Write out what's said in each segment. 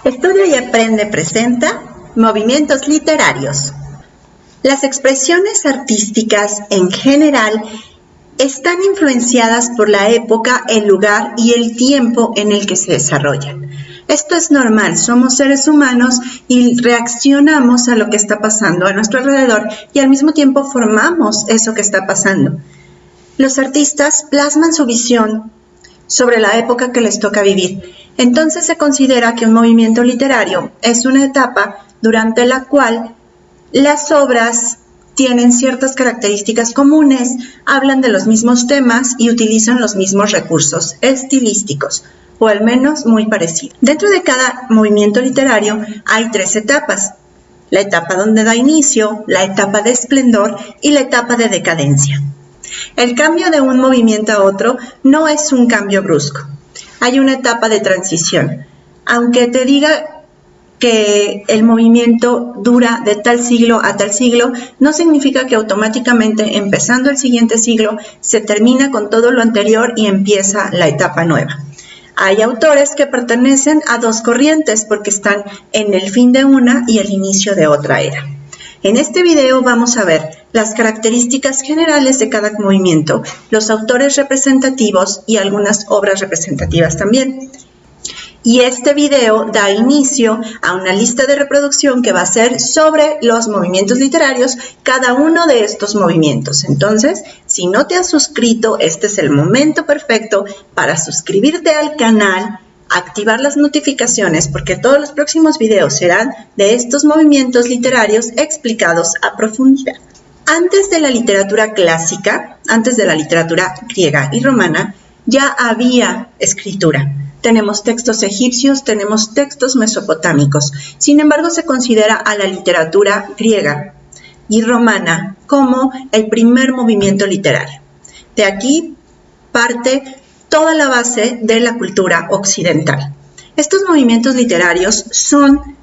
Estudia y Aprende presenta Movimientos Literarios. Las expresiones artísticas en general están influenciadas por la época, el lugar y el tiempo en el que se desarrollan. Esto es normal, somos seres humanos y reaccionamos a lo que está pasando a nuestro alrededor y al mismo tiempo formamos eso que está pasando. Los artistas plasman su visión sobre la época que les toca vivir. Entonces se considera que un movimiento literario es una etapa durante la cual las obras tienen ciertas características comunes, hablan de los mismos temas y utilizan los mismos recursos estilísticos, o al menos muy parecidos. Dentro de cada movimiento literario hay 3 etapas: la etapa donde da inicio, la etapa de esplendor y la etapa de decadencia. El cambio de un movimiento a otro no es un cambio brusco. Hay una etapa de transición. Aunque te diga que el movimiento dura de tal siglo a tal siglo, no significa que automáticamente, empezando el siguiente siglo, se termina con todo lo anterior y empieza la etapa nueva. Hay autores que pertenecen a 2 corrientes porque están en el fin de una y el inicio de otra era. En este video vamos a ver las características generales de cada movimiento, los autores representativos y algunas obras representativas también. Y este video da inicio a una lista de reproducción que va a ser sobre los movimientos literarios, cada uno de estos movimientos. Entonces, si no te has suscrito, este es el momento perfecto para suscribirte al canal, activar las notificaciones, porque todos los próximos videos serán de estos movimientos literarios explicados a profundidad. Antes de la literatura clásica, antes de la literatura griega y romana, ya había escritura. Tenemos textos egipcios, tenemos textos mesopotámicos. Sin embargo, se considera a la literatura griega y romana como el primer movimiento literario. De aquí parte toda la base de la cultura occidental. Estos movimientos literarios son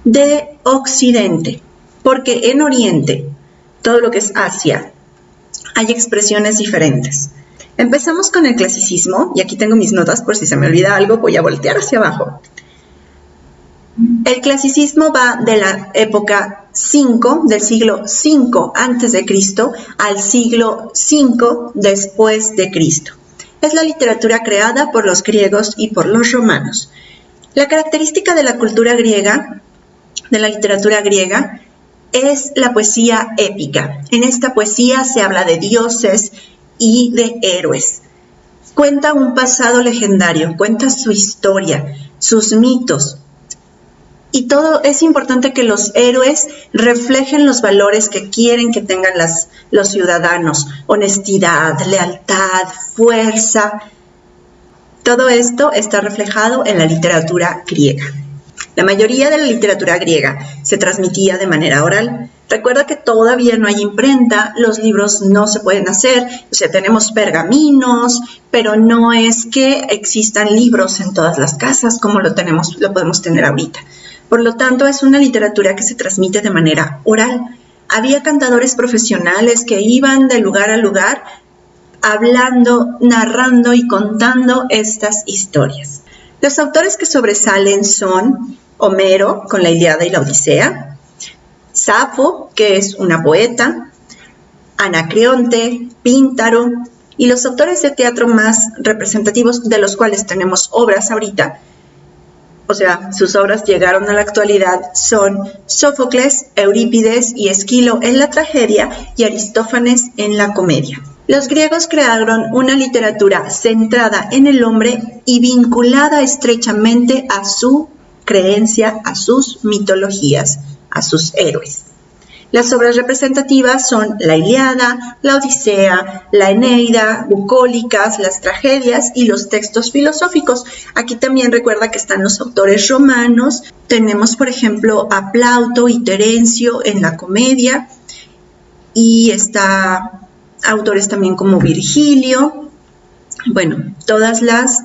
de Occidente, porque en Oriente, todo lo que es Asia, hay expresiones diferentes. Empezamos con el clasicismo, y aquí tengo mis notas por si se me olvida algo, voy a voltear hacia abajo. El clasicismo va de la época 5, del siglo 5 a.C. al siglo 5 después de Cristo. Es la literatura creada por los griegos y por los romanos. La característica de la cultura griega, de la literatura griega, es la poesía épica. En esta poesía se habla de dioses y de héroes. Cuenta un pasado legendario, cuenta su historia, sus mitos. Y todo es importante que los héroes reflejen los valores que quieren que tengan los ciudadanos: honestidad, lealtad, fuerza. Todo esto está reflejado en la literatura griega. La mayoría de la literatura griega se transmitía de manera oral. Recuerda que todavía no hay imprenta, los libros no se pueden hacer, o sea, tenemos pergaminos, pero no es que existan libros en todas las casas como lo podemos tener ahorita. Por lo tanto, es una literatura que se transmite de manera oral. Había cantadores profesionales que iban de lugar a lugar hablando, narrando y contando estas historias. Los autores que sobresalen son Homero, con la Ilíada y la Odisea; Safo, que es una poeta; Anacreonte, Píntaro, y los autores de teatro más representativos, de los cuales tenemos obras ahorita, o sea, sus obras llegaron a la actualidad, son Sófocles, Eurípides y Esquilo en la tragedia y Aristófanes en la comedia. Los griegos crearon una literatura centrada en el hombre y vinculada estrechamente a su creencia, a sus mitologías, a sus héroes. Las obras representativas son la Ilíada, la Odisea, la Eneida, bucólicas, las tragedias y los textos filosóficos. Aquí también recuerda que están los autores romanos. Tenemos, por ejemplo, a Plauto y Terencio en la comedia, y está autores también como Virgilio. Bueno, todas las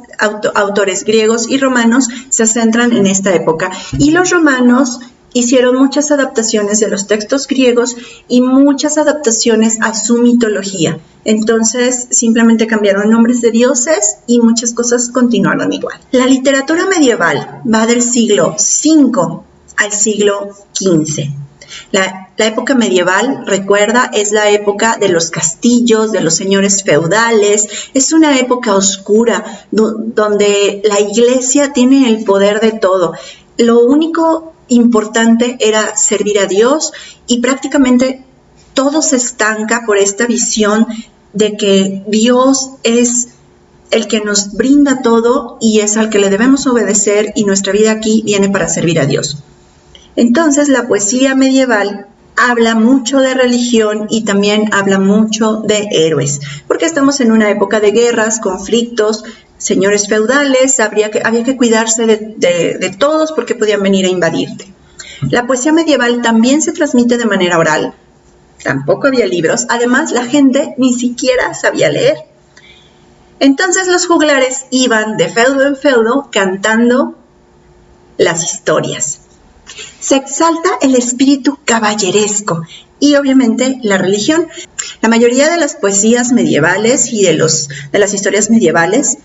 autores griegos y romanos se centran en esta época, y los romanos hicieron muchas adaptaciones de los textos griegos y muchas adaptaciones a su mitología. Entonces, simplemente cambiaron nombres de dioses y muchas cosas continuaron igual. La literatura medieval va del siglo V al siglo XV. La época medieval, recuerda, es la época de los castillos, de los señores feudales. Es una época oscura donde la iglesia tiene el poder de todo. Lo único importante era servir a Dios y prácticamente todo se estanca por esta visión de que Dios es el que nos brinda todo y es al que le debemos obedecer y nuestra vida aquí viene para servir a Dios. Entonces la poesía medieval habla mucho de religión y también habla mucho de héroes, porque estamos en una época de guerras, conflictos, señores feudales, había que cuidarse de todos porque podían venir a invadirte. La poesía medieval también se transmite de manera oral, tampoco había libros, además la gente ni siquiera sabía leer. Entonces los juglares iban de feudo en feudo cantando las historias. Se exalta el espíritu caballeresco y obviamente la religión. La mayoría de las poesías medievales y de las historias medievales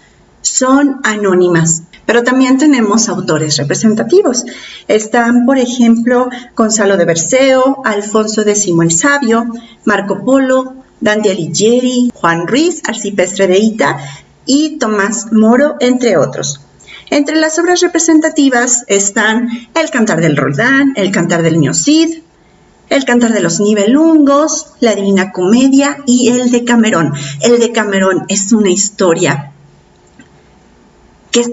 son anónimas, pero también tenemos autores representativos. Están, por ejemplo, Gonzalo de Berceo, Alfonso X el Sabio, Marco Polo, Dante Alighieri, Juan Ruiz, Arcipreste de Hita y Tomás Moro, entre otros. Entre las obras representativas están el Cantar del Roldán, el Cantar del Niño Cid, el Cantar de los Nibelungos, la Divina Comedia y el Decamerón. El Decamerón es una historia que es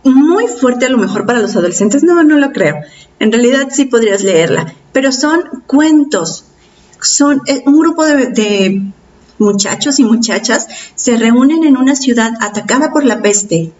muy fuerte a lo mejor para los adolescentes. No lo creo. En realidad sí podrías leerla, pero son cuentos. Son un grupo de muchachos y muchachas se reúnen en una ciudad atacada por la peste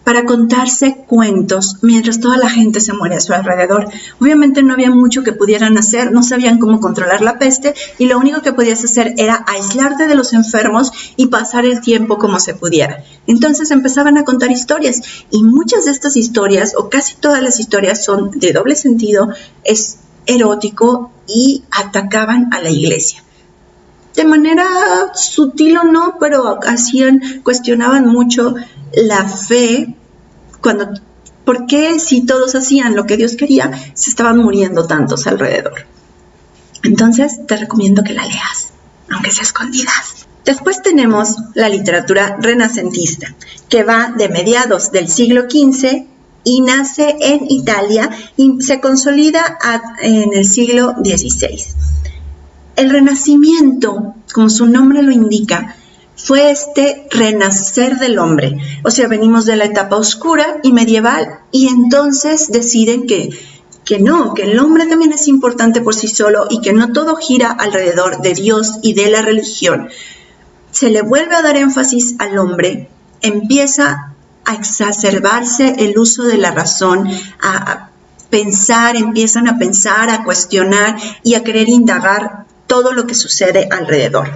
para contarse cuentos mientras toda la gente se muere a su alrededor. Obviamente no había mucho que pudieran hacer, no sabían cómo controlar la peste y lo único que podías hacer era aislarte de los enfermos y pasar el tiempo como se pudiera. Entonces empezaban a contar historias y muchas de estas historias, o casi todas las historias, son de doble sentido, es erótico y atacaban a la iglesia. De manera sutil o no, pero cuestionaban mucho la fe, ¿por qué si todos hacían lo que Dios quería, se estaban muriendo tantos alrededor? Entonces te recomiendo que la leas, aunque sea escondidas. Después tenemos la literatura renacentista, que va de mediados del siglo XV y nace en Italia y se consolida en el siglo XVI. El Renacimiento, como su nombre lo indica, fue este renacer del hombre. O sea, venimos de la etapa oscura y medieval y entonces deciden que el hombre también es importante por sí solo y que no todo gira alrededor de Dios y de la religión. Se le vuelve a dar énfasis al hombre, empieza a exacerbarse el uso de la razón, empiezan a pensar, a cuestionar y a querer indagar todo lo que sucede alrededor.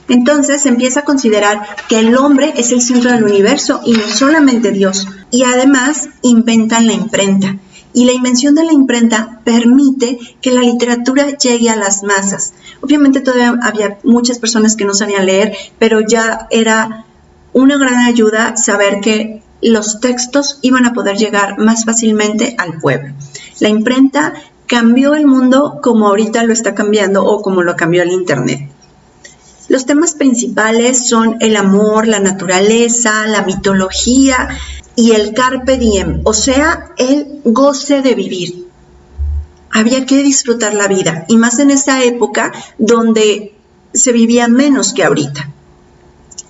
Entonces se empieza a considerar que el hombre es el centro del universo y no solamente Dios. Y además inventan la imprenta. Y la invención de la imprenta permite que la literatura llegue a las masas. Obviamente todavía había muchas personas que no sabían leer, pero ya era una gran ayuda saber que los textos iban a poder llegar más fácilmente al pueblo. La imprenta cambió el mundo como ahorita lo está cambiando o como lo cambió el Internet. Los temas principales son el amor, la naturaleza, la mitología y el carpe diem, o sea, el goce de vivir. Había que disfrutar la vida, y más en esa época donde se vivía menos que ahorita.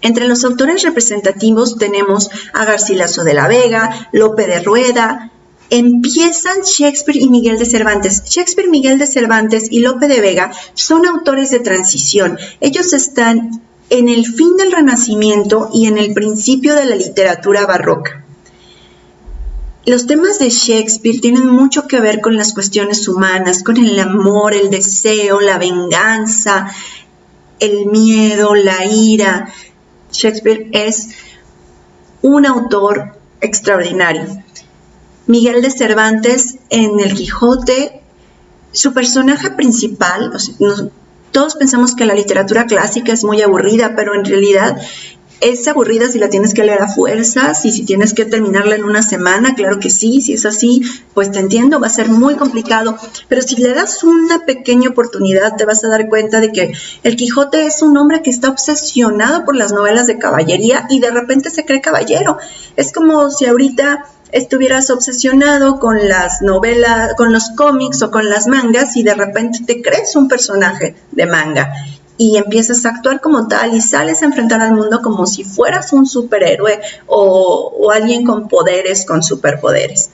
Entre los autores representativos tenemos a Garcilaso de la Vega, Lope de Rueda. Empiezan Shakespeare y Miguel de Cervantes. Shakespeare, Miguel de Cervantes y Lope de Vega son autores de transición. Ellos están en el fin del Renacimiento y en el principio de la literatura barroca. Los temas de Shakespeare tienen mucho que ver con las cuestiones humanas, con el amor, el deseo, la venganza, el miedo, la ira. Shakespeare es un autor extraordinario. Miguel de Cervantes en El Quijote, su personaje principal, todos pensamos que la literatura clásica es muy aburrida, pero en realidad es aburrida si la tienes que leer a fuerzas y si tienes que terminarla en una semana, claro que sí, si es así, pues te entiendo, va a ser muy complicado, pero si le das una pequeña oportunidad te vas a dar cuenta de que el Quijote es un hombre que está obsesionado por las novelas de caballería y de repente se cree caballero. Es como si ahorita estuvieras obsesionado con las novelas, con los cómics o con las mangas y de repente te crees un personaje de manga y empiezas a actuar como tal y sales a enfrentar al mundo como si fueras un superhéroe o alguien con poderes, con superpoderes.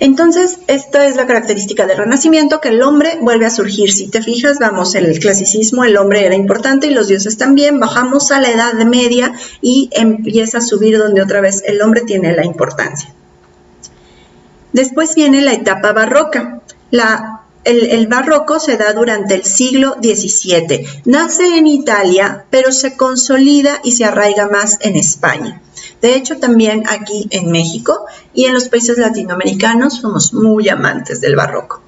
Entonces, esta es la característica del Renacimiento, que el hombre vuelve a surgir. Si te fijas, vamos, en el clasicismo el hombre era importante y los dioses también. Bajamos a la Edad Media y empieza a subir donde otra vez el hombre tiene la importancia. Después viene la etapa barroca. El barroco se da durante el siglo XVII. Nace en Italia, pero se consolida y se arraiga más en España. De hecho, también aquí en México y en los países latinoamericanos somos muy amantes del barroco.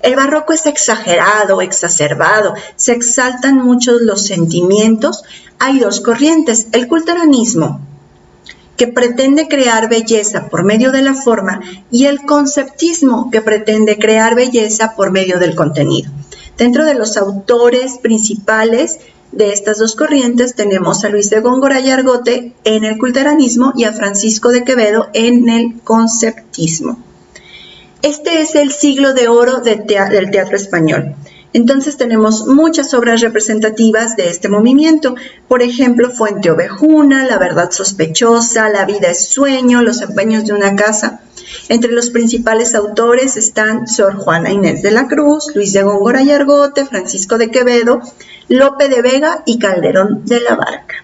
El barroco es exagerado, exacerbado, se exaltan mucho los sentimientos. Hay dos corrientes, el culteranismo, que pretende crear belleza por medio de la forma, y el conceptismo, que pretende crear belleza por medio del contenido. Dentro de los autores principales de estas dos corrientes tenemos a Luis de Góngora y Argote en el culteranismo y a Francisco de Quevedo en el conceptismo. Este es el siglo de oro del teatro español. Entonces tenemos muchas obras representativas de este movimiento, por ejemplo, Fuente Ovejuna, La verdad sospechosa, La vida es sueño, Los empeños de una casa. Entre los principales autores están Sor Juana Inés de la Cruz, Luis de Góngora y Argote, Francisco de Quevedo, Lope de Vega y Calderón de la Barca.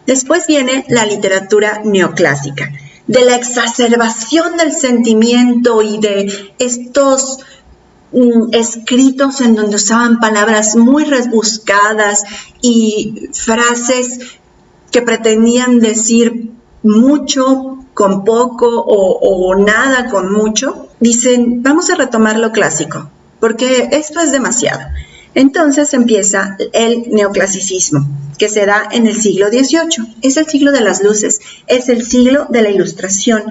Después viene la literatura neoclásica, de la exacerbación del sentimiento y de estos escritos en donde usaban palabras muy rebuscadas y frases que pretendían decir mucho con poco o nada con mucho. Dicen, vamos a retomar lo clásico, porque esto es demasiado. Entonces empieza el neoclasicismo, que se da en el siglo XVIII. Es el siglo de las luces, es el siglo de la ilustración,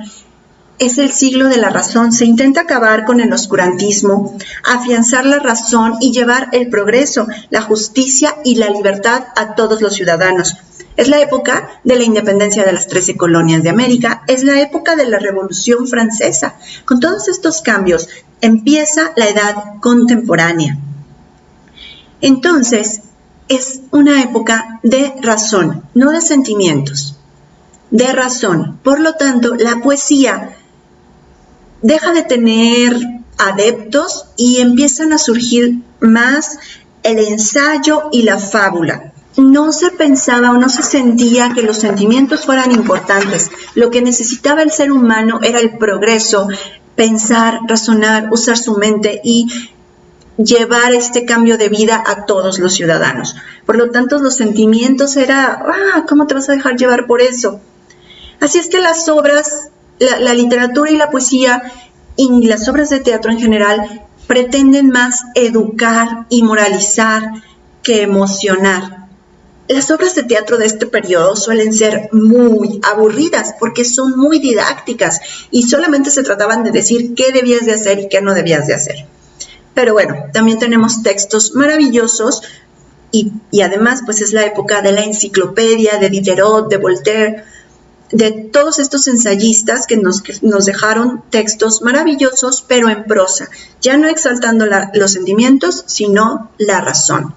es el siglo de la razón. Se intenta acabar con el oscurantismo, afianzar la razón y llevar el progreso, la justicia y la libertad a todos los ciudadanos. Es la época de la independencia de las 13 colonias de América, es la época de la Revolución Francesa. Con todos estos cambios empieza la edad contemporánea. Entonces, es una época de razón, no de sentimientos, de razón. Por lo tanto, la poesía deja de tener adeptos y empiezan a surgir más el ensayo y la fábula. No se pensaba o no se sentía que los sentimientos fueran importantes. Lo que necesitaba el ser humano era el progreso, pensar, razonar, usar su mente y llevar este cambio de vida a todos los ciudadanos. Por lo tanto, los sentimientos era, ¿cómo te vas a dejar llevar por eso? Así es que las obras, la literatura y la poesía y las obras de teatro en general pretenden más educar y moralizar que emocionar. Las obras de teatro de este periodo suelen ser muy aburridas porque son muy didácticas y solamente se trataban de decir qué debías de hacer y qué no debías de hacer. Pero bueno, también tenemos textos maravillosos y además pues es la época de la enciclopedia, de Diderot, de Voltaire, de todos estos ensayistas que nos dejaron textos maravillosos, pero en prosa, ya no exaltando los sentimientos, sino la razón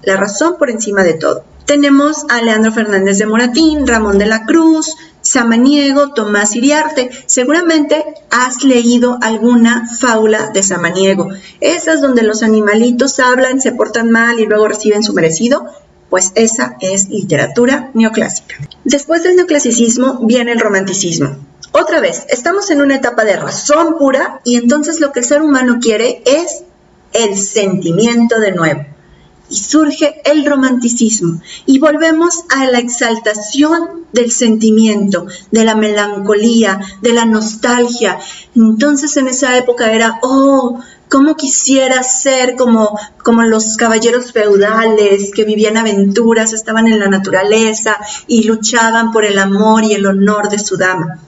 por encima de todo. Tenemos a Leandro Fernández de Moratín, Ramón de la Cruz, Samaniego, Tomás Iriarte. Seguramente has leído alguna fábula de Samaniego. Esas donde los animalitos hablan, se portan mal y luego reciben su merecido. Pues esa es literatura neoclásica. Después del neoclasicismo viene el romanticismo. Otra vez, estamos en una etapa de razón pura y entonces lo que el ser humano quiere es el sentimiento de nuevo. y surge el romanticismo y volvemos a la exaltación del sentimiento, de la melancolía, de la nostalgia. Entonces en esa época era, cómo quisiera ser como los caballeros feudales que vivían aventuras, estaban en la naturaleza y luchaban por el amor y el honor de su dama.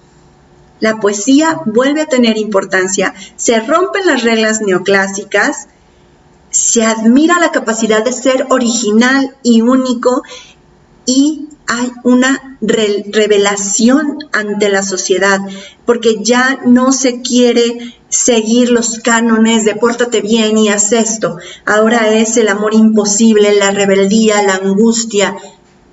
La poesía vuelve a tener importancia, se rompen las reglas neoclásicas, se admira la capacidad de ser original y único y hay una revelación ante la sociedad, porque ya no se quiere seguir los cánones de pórtate bien y haz esto. Ahora es el amor imposible, la rebeldía, la angustia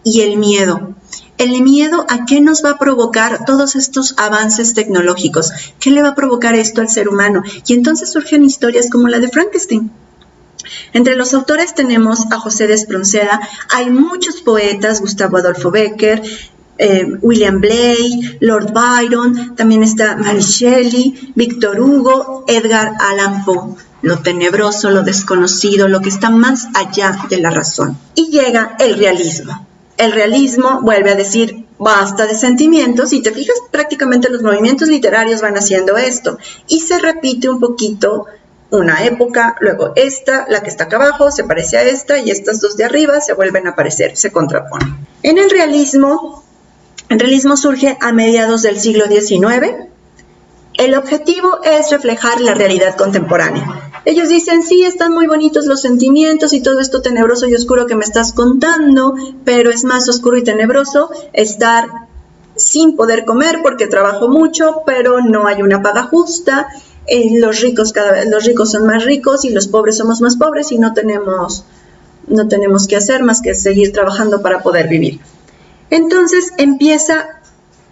y el miedo. ¿El miedo a qué nos va a provocar todos estos avances tecnológicos? ¿Qué le va a provocar esto al ser humano? Y entonces surgen historias como la de Frankenstein. Entre los autores tenemos a José de Espronceda, hay muchos poetas, Gustavo Adolfo Bécquer, William Blake, Lord Byron, también está Mary Shelley, Víctor Hugo, Edgar Allan Poe, lo tenebroso, lo desconocido, lo que está más allá de la razón. Y llega el realismo. El realismo vuelve a decir basta de sentimientos y te fijas, prácticamente los movimientos literarios van haciendo esto y se repite un poquito una época, luego esta, la que está acá abajo, se parece a esta y estas dos de arriba se vuelven a parecer, se contraponen. El realismo surge a mediados del siglo XIX. El objetivo es reflejar la realidad contemporánea. Ellos dicen, sí, están muy bonitos los sentimientos y todo esto tenebroso y oscuro que me estás contando, pero es más oscuro y tenebroso estar sin poder comer porque trabajo mucho, pero no hay una paga justa. Los ricos son más ricos y los pobres somos más pobres y no tenemos que hacer más que seguir trabajando para poder vivir. Entonces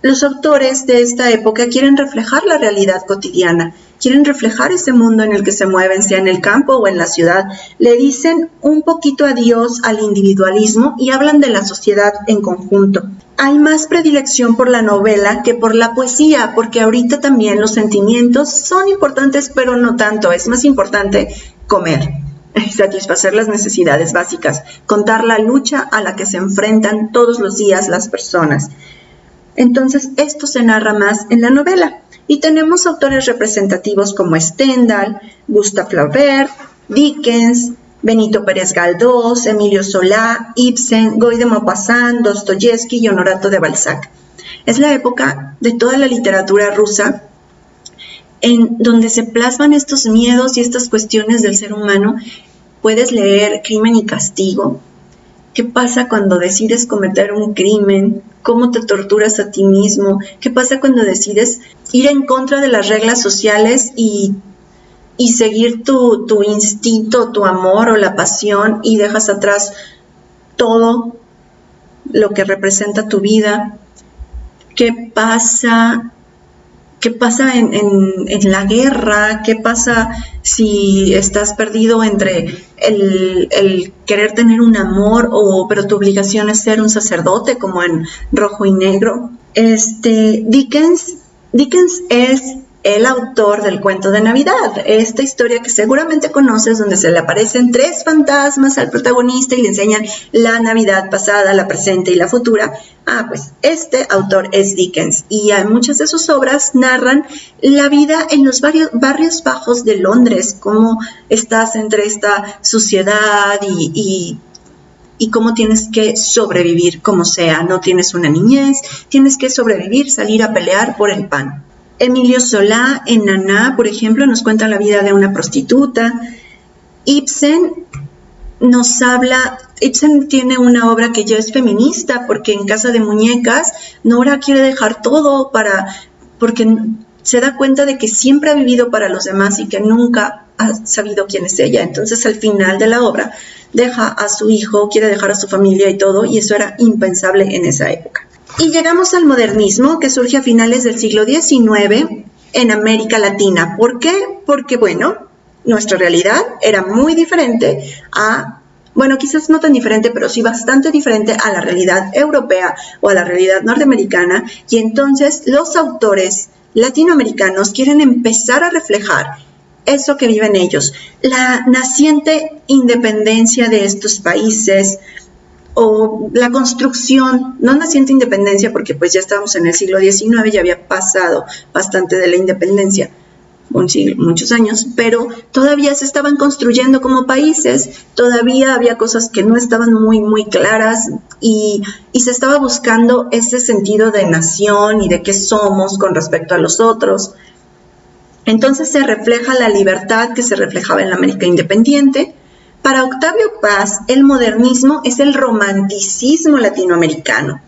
los autores de esta época quieren reflejar la realidad cotidiana, quieren reflejar ese mundo en el que se mueven, sea en el campo o en la ciudad. Le dicen un poquito adiós al individualismo y hablan de la sociedad en conjunto. Hay más predilección por la novela que por la poesía, porque ahorita también los sentimientos son importantes, pero no tanto. Es más importante comer, satisfacer las necesidades básicas, contar la lucha a la que se enfrentan todos los días las personas. Entonces, esto se narra más en la novela. Y tenemos autores representativos como Stendhal, Gustave Flaubert, Dickens, Benito Pérez Galdós, Emilio Solá, Ibsen, Guy de Maupassant, Dostoyevsky y Honorato de Balzac. Es la época de toda la literatura rusa en donde se plasman estos miedos y estas cuestiones del ser humano. Puedes leer Crimen y Castigo. ¿Qué pasa cuando decides cometer un crimen? ¿Cómo te torturas a ti mismo? ¿Qué pasa cuando decides ir en contra de las reglas sociales y seguir tu instinto, tu amor o la pasión y dejas atrás todo lo que representa tu vida? ¿Qué pasa en la guerra? ¿Qué pasa si estás perdido entre el querer tener un amor pero tu obligación es ser un sacerdote, como en Rojo y Negro? Dickens es el autor del cuento de Navidad, esta historia que seguramente conoces, donde se le aparecen 3 fantasmas al protagonista y le enseñan la Navidad pasada, la presente y la futura. Pues este autor es Dickens y muchas de sus obras narran la vida en los barrios bajos de Londres, cómo estás entre esta suciedad y cómo tienes que sobrevivir como sea. No tienes una niñez, tienes que sobrevivir, salir a pelear por el pan. Emilio Solá, en Naná, por ejemplo, nos cuenta la vida de una prostituta. Ibsen tiene una obra que ya es feminista, porque en Casa de Muñecas, Nora quiere dejar todo porque se da cuenta de que siempre ha vivido para los demás y que nunca ha sabido quién es ella. Entonces, al final de la obra, deja a su hijo, quiere dejar a su familia y todo, y eso era impensable en esa época. Y llegamos al modernismo, que surge a finales del siglo XIX en América Latina. ¿Por qué? Porque, nuestra realidad era muy diferente quizás no tan diferente, pero sí bastante diferente a la realidad europea o a la realidad norteamericana. Y entonces los autores latinoamericanos quieren empezar a reflejar eso que viven ellos, la naciente independencia de estos países o la construcción, no naciente independencia porque pues ya estábamos en el siglo XIX, ya había pasado bastante de la independencia, muchos años, pero todavía se estaban construyendo como países, todavía había cosas que no estaban muy claras y se estaba buscando ese sentido de nación y de qué somos con respecto a los otros. Entonces se refleja la libertad que se reflejaba en la América independiente. Para Octavio Paz, el modernismo es el romanticismo latinoamericano,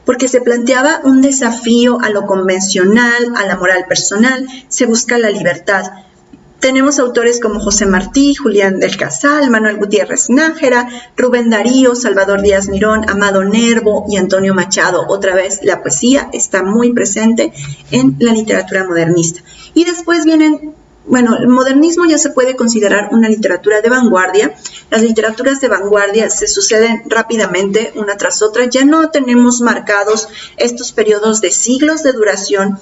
porque se planteaba un desafío a lo convencional, a la moral personal, se busca la libertad. Tenemos autores como José Martí, Julián del Casal, Manuel Gutiérrez Nájera, Rubén Darío, Salvador Díaz Mirón, Amado Nervo y Antonio Machado. Otra vez, la poesía está muy presente en la literatura modernista. Y después vienen, el modernismo ya se puede considerar una literatura de vanguardia. Las literaturas de vanguardia se suceden rápidamente una tras otra. Ya no tenemos marcados estos periodos de siglos de duración.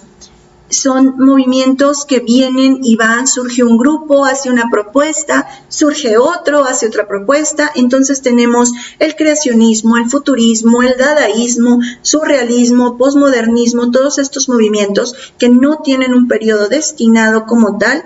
Son movimientos que vienen y van, surge un grupo, hace una propuesta, surge otro, hace otra propuesta. Entonces tenemos el creacionismo, el futurismo, el dadaísmo, surrealismo, posmodernismo, todos estos movimientos que no tienen un periodo destinado como tal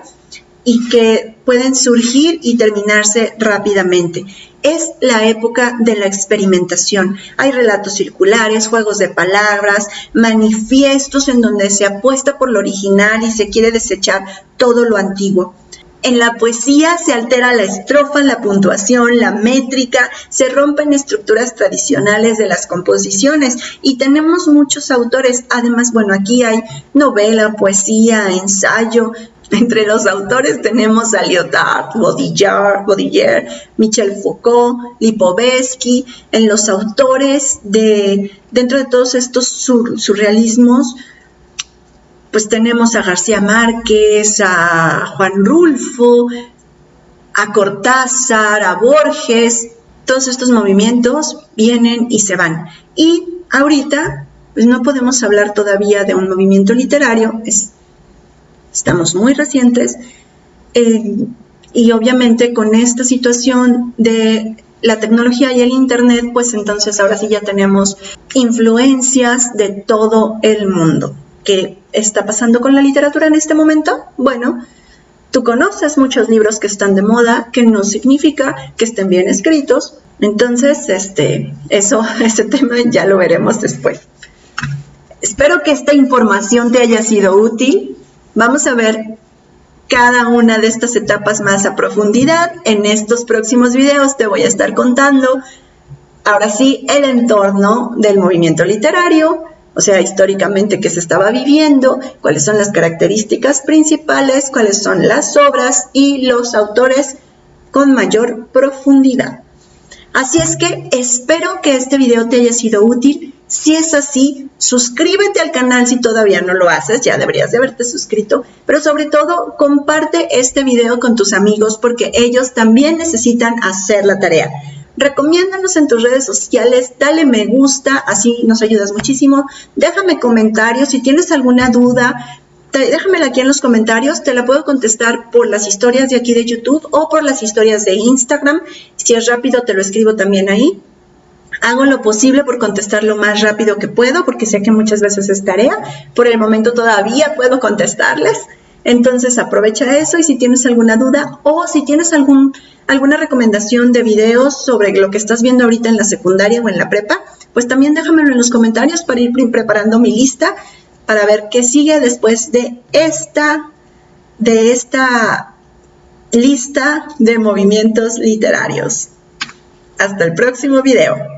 y que pueden surgir y terminarse rápidamente. Es la época de la experimentación. Hay relatos circulares, juegos de palabras, manifiestos en donde se apuesta por lo original y se quiere desechar todo lo antiguo. En la poesía se altera la estrofa, la puntuación, la métrica, se rompen estructuras tradicionales de las composiciones y tenemos muchos autores. Además, aquí hay novela, poesía, ensayo. Entre los autores tenemos a Lyotard, Baudelaire, Michel Foucault, Lipovetsky. En los autores dentro de todos estos surrealismos, pues tenemos a García Márquez, a Juan Rulfo, a Cortázar, a Borges. Todos estos movimientos vienen y se van. Y ahorita, pues no podemos hablar todavía de un movimiento literario, estamos muy recientes y obviamente con esta situación de la tecnología y el internet, pues entonces ahora sí ya tenemos influencias de todo el mundo. ¿Qué está pasando con la literatura en este momento? Tú conoces muchos libros que están de moda, que no significa que estén bien escritos. Entonces, ese tema ya lo veremos después. Espero que esta información te haya sido útil. Vamos a ver cada una de estas etapas más a profundidad. En estos próximos videos te voy a estar contando, ahora sí, el entorno del movimiento literario, o sea, históricamente qué se estaba viviendo, cuáles son las características principales, cuáles son las obras y los autores con mayor profundidad. Así es que espero que este video te haya sido útil. Si es así, suscríbete al canal si todavía no lo haces, ya deberías de haberte suscrito, pero sobre todo comparte este video con tus amigos porque ellos también necesitan hacer la tarea. Recomiéndanos en tus redes sociales, dale me gusta, así nos ayudas muchísimo. Déjame comentarios, si tienes alguna duda, déjamela aquí en los comentarios, te la puedo contestar por las historias de aquí de YouTube o por las historias de Instagram. Si es rápido, te lo escribo también ahí. Hago lo posible por contestar lo más rápido que puedo, porque sé que muchas veces es tarea. Por el momento todavía puedo contestarles. Entonces aprovecha eso y si tienes alguna duda o si tienes alguna recomendación de videos sobre lo que estás viendo ahorita en la secundaria o en la prepa, pues también déjamelo en los comentarios para ir preparando mi lista para ver qué sigue después de esta lista de movimientos literarios. Hasta el próximo video.